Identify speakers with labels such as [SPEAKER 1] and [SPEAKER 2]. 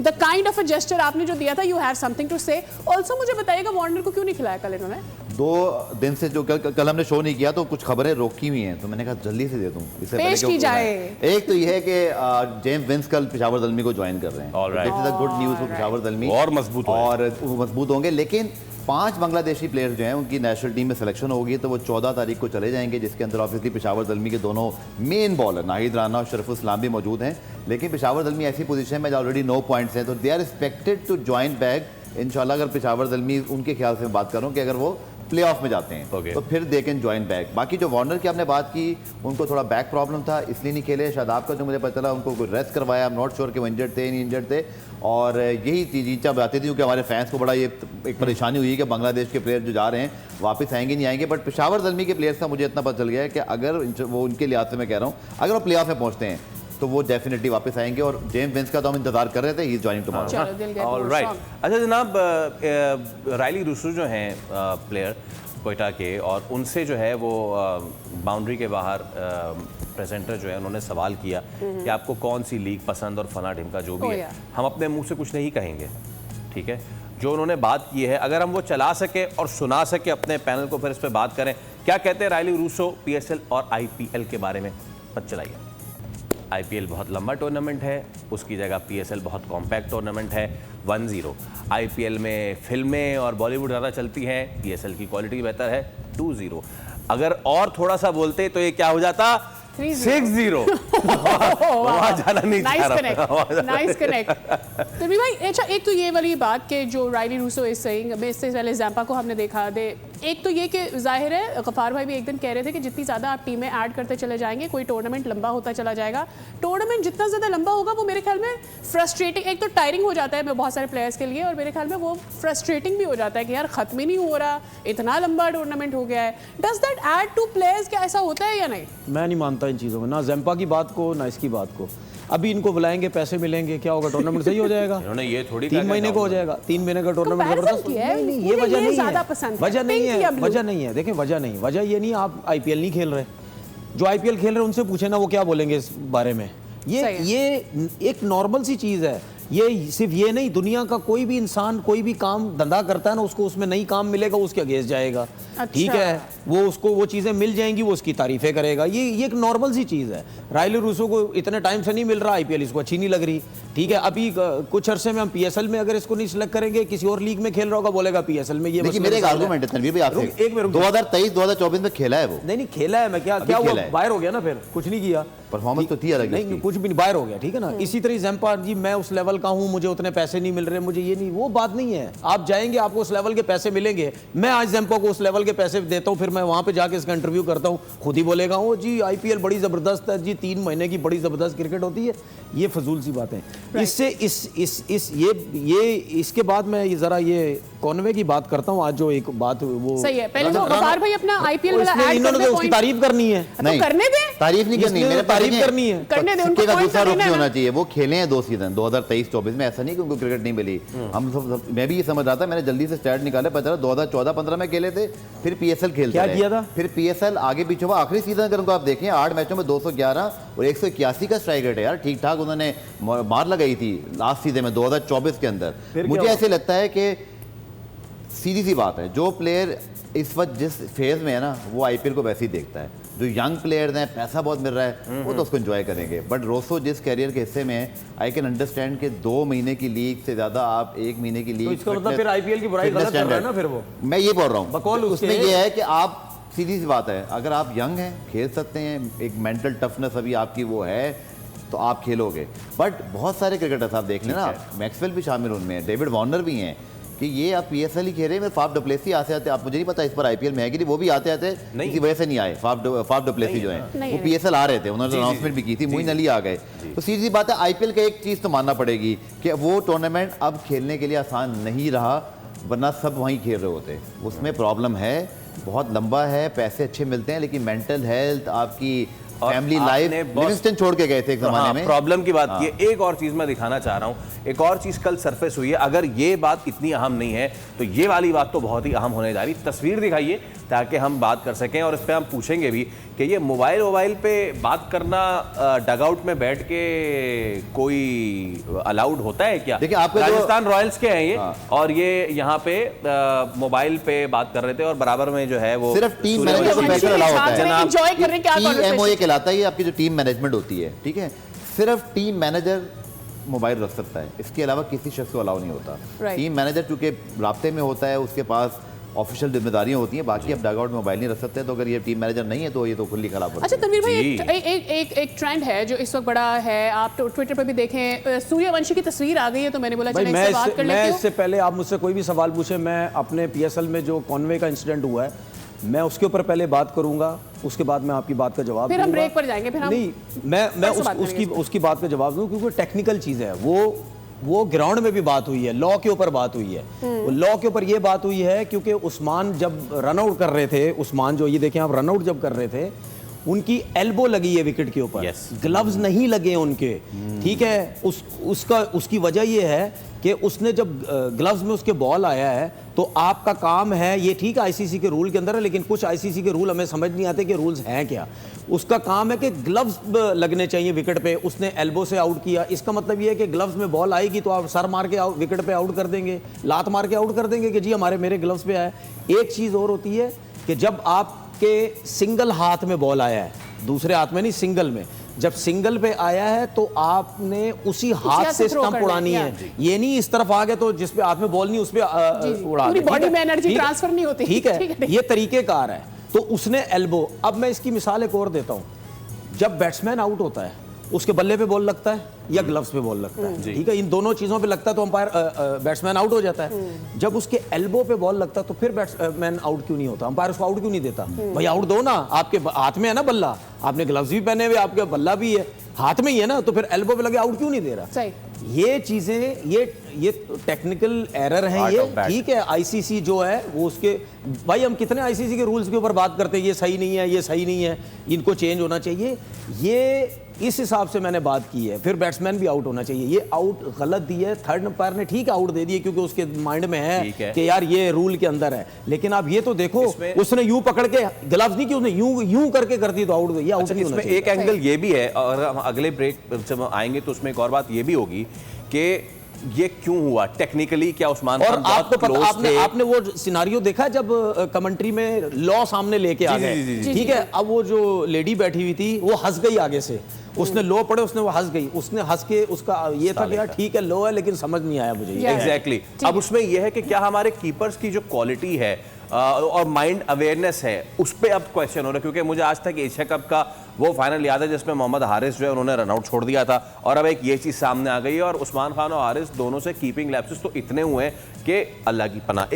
[SPEAKER 1] The kind of a gesture आपने जो दिया था, यू हैव समथिंग टू से। ऑल्सो मुझे बताइएगा वार्नर को क्यों नहीं खिलाया कल इन्होंने?
[SPEAKER 2] 2 दिन से जो कल हमने शो नहीं किया तो कुछ खबरें रोकी हुई हैं, तो मैंने कहा जल्दी से दे दूं, इससे पहले
[SPEAKER 1] पेश की जाए।
[SPEAKER 2] एक तो ये है कि जेम्स विंस कल पेशावर दलमी को ज्वाइन कर रहे हैं, this is a good news for Peshawar Zalmi,
[SPEAKER 3] और मजबूत
[SPEAKER 2] होंगे। लेकिन 5 बांग्लादेशी प्लेयर्स जो हैं उनकी नेशनल टीम में सिलेक्शन होगी, तो वो 14 तारीख को चले जाएंगे, जिसके अंदर ऑब्वियसली पेशावर दलमी के दोनों मेन बॉलर नाहिद राना और शरफुल इस्लाम भी मौजूद हैं। लेकिन पेशावर दलमी ऐसी पोजीशन में ऑलरेडी 9 पॉइंट्स हैं, तो they are expected to join back इंशाल्लाह। अगर पेशावर दलमी उनके ख्याल से मैं बात करूँ कि अगर वो प्ले ऑफ में जाते हैं तो फिर दे कैन ज्वाइन बैक। बाकी जो वार्नर की आपने बात की, उनको थोड़ा बैक प्रॉब्लम था इसलिए नहीं खेले। शादाब का जो मुझे पता चला उनको रेस्ट करवाया, आई एम नॉट श्योर कि वो इंजर्ड थे नहीं इंजर्ड थे। और यही चीज़ आती थी क्योंकि हमारे फैंस को बड़ा ये एक परेशानी हुई कि बांग्लादेश के प्लेयर जो जा रहे हैं वापस आएंगे नहीं आएंगे। बट पेशावर दलमी के प्लेयर्स का मुझे इतना पता चल गया है कि अगर वो उनके लिहाज से मैं कह रहा हूँ, अगर वो प्ले ऑफ में पहुँचते हैं तो वो डेफिनेटली वापस आएंगे। और जेम्स विंस का तो हम इंतजार कर रहे थे, he is joining tomorrow.
[SPEAKER 3] Alright. अच्छा जनाब, रायली रूसो जो हैं प्लेयर कोयटा के, और उनसे जो है वो बाउंड्री के बाहर प्रेजेंटर जो है उन्होंने सवाल किया कि आपको कौन सी लीग पसंद और फला ढिमका जो भी है, हम अपने मुंह से कुछ नहीं कहेंगे, ठीक है। जो उन्होंने बात की है अगर हम वो चला सके और सुना सके अपने पैनल को, फिर इस पर बात करें। क्या कहते हैं रायली रूसो पीएसएल और आईपीएल के बारे में? पता चलाइए। आईपीएल बहुत लंबा टूर्नामेंट है, उसकी जगह पीएसएल बहुत कॉम्पैक्ट टूर्नामेंट है। 1-0 आईपीएल में फिल्में और बॉलीवुड ज़्यादा चलती हैं, पीएसएल की क्वालिटी बेहतर है। 2-0 अगर और थोड़ा सा बोलते तो ये क्या हो जाता? 6-0 वहाँ जाना नहीं चाह रहा।
[SPEAKER 1] Nice connect. तो भाई अच्छा, एक तो ये वाली बात कि जो रायली रूसो इज सेइंग, मैं इससे पहले ज़ैम्पा को हमने देखा दे, एक तो ये कि जाहिर है गफ़ार भाई भी एक दिन कह रहे थे कि जितनी ज़्यादा आप टीमें ऐड करते चले जाएंगे कोई टूर्नामेंट लंबा होता चला जाएगा। टूर्नामेंट जितना ज़्यादा लंबा होगा वो मेरे ख्याल में फ्रस्ट्रेटिंग, एक तो टायरिंग हो जाता है बहुत सारे प्लेयर्स के लिए, और मेरे ख्याल में वो फ्रस्ट्रेटिंग भी हो जाता है कि यार ख़त्म ही नहीं हो रहा, इतना लंबा टूर्नामेंट हो गया है। Does that add two players? क्या ऐसा होता है या नहीं?
[SPEAKER 4] मैं नहीं मानता इन चीज़ों में, ना ज़ैम्पा की बात को ना इसकी बात को। अभी इनको बुलाएंगे, पैसे मिलेंगे, क्या होगा? टूर्नामेंट सही हो जाएगा।
[SPEAKER 3] इन्होंने ये थोड़ी
[SPEAKER 4] 3 महीने को हो जाएगा, 3 महीने का टूर्नामेंट जबरदस्त।
[SPEAKER 1] नहीं,
[SPEAKER 4] ये वजह नहीं है,
[SPEAKER 1] वजह नहीं है,
[SPEAKER 4] वजह नहीं है। देखिए वजह नहीं, वजह ये नहीं आप आईपीएल नहीं खेल रहे। जो आईपीएल खेल रहे हैं उनसे पूछे ना, वो क्या बोलेंगे इस बारे में। ये एक नॉर्मल सी चीज़ है। ये सिर्फ ये नहीं, दुनिया का कोई भी इंसान कोई भी काम धंधा करता है ना, उसको उसमें नई काम मिलेगा, उसके अगेंस्ट जाएगा। ठीक है, वो उसको वो चीज़ें मिल जाएंगी, वो उसकी तारीफें करेगा। ये एक नॉर्मल सी चीज़ है। रायली रूसो को इतने टाइम से नहीं मिल रहा, आईपीएल इसको अच्छी नहीं लग रही। ठीक है, अभी कुछ अरसे में हम पीएसएल में अगर इसको नहीं सिलेक्ट करेंगे, किसी और लीग में खेल रहा होगा, बोलेगा पीएसएल में। ये
[SPEAKER 2] मेरे एक आर्गुमेंट है तनवीर भाई आपसे, 2023-2024 में खेला है वो?
[SPEAKER 4] नहीं खेला है, मैं क्या हुआ? बाहर हो गया ना, फिर कुछ नहीं किया,
[SPEAKER 2] परफॉर्मेंस तो थी अलग।
[SPEAKER 4] नहीं कुछ भी नहीं, बाहर हो गया। ठीक है ना। इसी तरह ज़ैम्पा जी, मैं उस लेवल का हूं, मुझे उतने पैसे नहीं मिल रहे, मुझे ये नहीं, वो बात नहीं है। आप जाएंगे, आपको उस लेवल के पैसे मिलेंगे। मैं आज ज़ैम्पा को उस लेवल के पैसे देता हूं, फिर मैं वहां पे जाके इसका इंटरव्यू करता हूं, खुद ही बोलेगा ओ जी आईपीएल बड़ी ज़बरदस्त है जी, 3 महीने की बड़ी ज़बरदस्त क्रिकेट होती है। ये फजूल सी बातें। इससे इसके बाद मैं ज़रा ये कॉनवे की बात करता हूँ। आज जो एक बात वो
[SPEAKER 1] सही है, पहले तो गफार भाई अपना आईपीएल वाला ऐड
[SPEAKER 4] इन्होंने उसकी तारीफ करनी है।
[SPEAKER 2] नहीं
[SPEAKER 1] करने दे,
[SPEAKER 2] तारीफ नहीं करनी, मेरे
[SPEAKER 4] तारीफ करनी है,
[SPEAKER 1] करने दे उनको।
[SPEAKER 2] दूसरा रुख नहीं होना चाहिए। वो खेले हैं 2 सीजन 2023-24 में, ऐसा नहीं कि उनको क्रिकेट नहीं मिली। हम सब, मैं भी ये समझ रहा था, मैंने जल्दी से स्टैट निकाले, पता चला 2014-15 में खेले थे, फिर पीएसएल खेलते
[SPEAKER 4] क्या किया था,
[SPEAKER 2] फिर पीएसएल आगे पीछे हुआ। आखिरी सीजन अगर उनको आप देखें 8 मैचों में 211 और 181 का स्ट्राइक रेट है यार, ठीक ठाक उन्होंने मार लगाई थी लास्ट सीजन में 2024 के अंदर। मुझे ऐसे लगता है कि सीधी सी बात है, जो प्लेयर इस वक्त जिस फेज में है ना, वो आईपीएल को वैसे ही देखता है। जो यंग प्लेयर्स हैं, पैसा बहुत मिल रहा है, वो तो उसको एंजॉय करेंगे। बट रोसो जिस कैरियर के हिस्से में है, आई कैन अंडरस्टैंड कि 2 महीने की लीग से ज्यादा आप 1 महीने की लीग,
[SPEAKER 4] तो इसका मतलब फिर आईपीएल की बुराई गलत कर रहा है ना। फिर वो
[SPEAKER 2] मैं ये बोल रहा हूँ, उसमें ये है कि आप, सीधी सी बात है, अगर आप यंग हैं, खेल सकते हैं, एक मेंटल टफनेस अभी आपकी वो है, तो आप खेलोगे। बट बहुत सारे क्रिकेटर्स आप देख लेना, मैक्सवेल भी शामिल उनमें है, डेविड वार्नर भी हैं, कि ये आप पीएसएल ही खेल रहे हैं। फाफ डुप्लेसी आते आते, आप मुझे नहीं पता इस पर आईपीएल में है कि नहीं, वो भी आते आते किसी वजह से नहीं आए। फाफ डुप्लेसी जो है वो पीएसएल आ रहे थे, उन्होंने अनाउंसमेंट भी की थी, मोइन अली आ गए। तो सीधी बात है, आईपीएल का एक चीज़ तो मानना पड़ेगी कि वो टूर्नामेंट अब खेलने के लिए आसान नहीं रहा, वरना सब वहीं खेल रहे होते। उसमें प्रॉब्लम है, बहुत लंबा है, पैसे अच्छे मिलते हैं, लेकिन मेंटल हेल्थ, आपकी
[SPEAKER 3] और
[SPEAKER 2] फैमिली लाइफ
[SPEAKER 3] आपने
[SPEAKER 2] लिविंगस्टन छोड़ के गए थे एक जमाने में।
[SPEAKER 3] प्रॉब्लम की बात की है। एक और चीज मैं दिखाना चाह रहा हूं, एक और चीज कल सरफेस हुई है। अगर ये बात इतनी अहम नहीं है तो ये वाली बात तो बहुत ही अहम होने जा रही। तस्वीर दिखाइए ताकि हम बात कर सकें और इस पे हम पूछेंगे भी कि ये मोबाइल पे बात करना डगआउट में बैठ के कोई अलाउड होता है क्या?
[SPEAKER 2] देखिए, आपका
[SPEAKER 3] राजस्थान रॉयल्स के हैं ये, और ये यहाँ पे मोबाइल पे बात कर रहे थे और बराबर में जो है वो
[SPEAKER 2] सिर्फ टीम मैनेजर को बैठकर अलाउ होता है।
[SPEAKER 1] एंजॉय कर रहे हैं क्या
[SPEAKER 2] TMOA कहलाता है, ये आपकी जो टीम मैनेजमेंट होती है, ठीक है। सिर्फ टीम मैनेजर मोबाइल रख सकता है, इसके अलावा किसी शख्स को अलाउ नहीं होता। टीम मैनेजर चूंकि राब्ते में होता है, उसके पास ऑफिशियल जिम्मेदारियां होती हैं, बाकी अब डगआउट में मोबाइल नहीं रख सकते। तो अगर ये टीम मैनेजर नहीं है तो ये तो खुली खराब होती है।
[SPEAKER 1] अच्छा तनवीर भाई, एक ट्रेंड है जो इस वक्त बड़ा है, आप ट्विटर पर भी देखें, सूर्यवंशी की तस्वीर आ गई है, तो मैंने बोला चलो इससे बात कर लेते हैं।
[SPEAKER 4] इससे पहले आप मुझसे कोई भी सवाल पूछे, मैं अपने PSL में जो कॉन्वे का इंसिडेंट हुआ है मैं उसके ऊपर पहले बात करूंगा, उसके बाद मैं आपकी बात का जवाब
[SPEAKER 1] फिर हम ब्रेक पर जाएंगे। फिर हम
[SPEAKER 4] नहीं, मैं उसकी बात का जवाब दूं, क्योंकि टेक्निकल चीज़ है। वो ग्राउंड में भी बात हुई है, लॉ के ऊपर बात हुई है। लॉ के ऊपर ये बात हुई है क्योंकि उस्मान जब रन आउट कर रहे थे, उस्मान जो ये देखें आप, रन आउट जब कर रहे थे, उनकी एल्बो लगी है विकेट के ऊपर, ग्लव्स नहीं लगे उनके, ठीक है। उसकी वजह ये है कि उसने जब ग्लव्स में उसके बॉल आया है, तो आपका काम है, ये ठीक है ICC के रूल के अंदर है, लेकिन कुछ ICC के रूल हमें समझ नहीं आते कि रूल्स हैं क्या। उसका काम है कि ग्लव्स लगने चाहिए विकेट पे, उसने एल्बो से आउट किया। इसका मतलब ये है कि ग्लव्स में बॉल आएगी तो आप सर मार के विकेट पे आउट कर देंगे, लात मार के आउट कर देंगे कि जी मेरे ग्लव्स पे आया। एक चीज़ और होती है कि जब आपके सिंगल हाथ में बॉल आया है, दूसरे हाथ में नहीं, सिंगल में, जब सिंगल पे आया है तो आपने उसी हाथ से स्टंप उड़ानी है। ये नहीं इस तरफ आ गए तो जिस पे हाथ में बॉल नहीं उस पे उड़ा,
[SPEAKER 1] पूरी बॉडी में एनर्जी ट्रांसफर नहीं होती।
[SPEAKER 4] ठीक है, ये तरीकेकार है। तो उसने एल्बो, अब मैं इसकी मिसाल एक और देता हूं, जब बैट्समैन आउट होता है उसके बल्ले पे बॉल लगता है या ग्लव्स पे बॉल लगता है, ठीक है, इन दोनों चीजों पे लगता है तो अंपायर बैट्समैन आउट हो जाता है। जब उसके एल्बो पे बॉल लगता है तो फिर बैट्समैन आउट क्यों नहीं होता? अंपायर उसको आउट क्यों नहीं देता? भाई आउट दो ना, आपके हाथ में है ना बल्ला, आपने ग्लव्स भी पहने हुए, आपके बल्ला भी है, हाथ में ही है ना, तो फिर एल्बो पे लगे आउट क्यों नहीं दे रहा?
[SPEAKER 1] सही।
[SPEAKER 4] ये चीजें, ये टेक्निकल एरर है, ये ठीक है। ICC जो है वो उसके, भाई हम कितने ICC के रूल्स के ऊपर बात करते हैं, ये सही नहीं है, ये सही नहीं है, इनको चेंज होना चाहिए। ये इस हिसाब से मैंने बात की है। फिर बैट्समैन भी आउट होना चाहिए, ये आउट गलत दी है। थर्ड अंपायर ने ठीक आउट दे दिए क्योंकि उसके माइंड में है कि यार ये रूल के अंदर है, लेकिन आप ये तो देखो उसने यूं पकड़ के ग्लव्स नहीं कि उसने यूं करके कर दी तो आउट, ये आउट नहीं होना चाहिए।
[SPEAKER 3] एक एंगल ये भी है, और हम अगले ब्रेक जब आएंगे तो उसमें एक और बात ये भी होगी कि ये क्यों हुआ टेक्निकली, क्या उस्मान खान
[SPEAKER 4] आपको पता, आपने वो सिनारियो देखा जब कमेंट्री में लॉ सामने लेके आ गए, ठीक है। अब वो जो लेडी बैठी हुई थी वो हंस गई आगे से, उसने लो पड़े, उसने वो हंस गई, उसने हंस के उसका ये था कि यार ठीक है लो है, लेकिन समझ नहीं आया मुझे।
[SPEAKER 3] एग्जैक्टली। अब उसमें यह है कि क्या हमारे कीपर्स की जो क्वालिटी है और माइंड अवेयरनेस है, उस पर अब क्वेश्चन हो रहा है, क्योंकि मुझे आज तक एशिया कप का वो फाइनल याद है जिसमें मोहम्मद हारिस जो है उन्होंने रनआउट छोड़ दिया था, और अब एक ये चीज़ सामने आ गई है, और उस्मान खान और हारिस दोनों से कीपिंग लैप्सेस तो इतने हुए हैं कि अल्लाह की पनाह।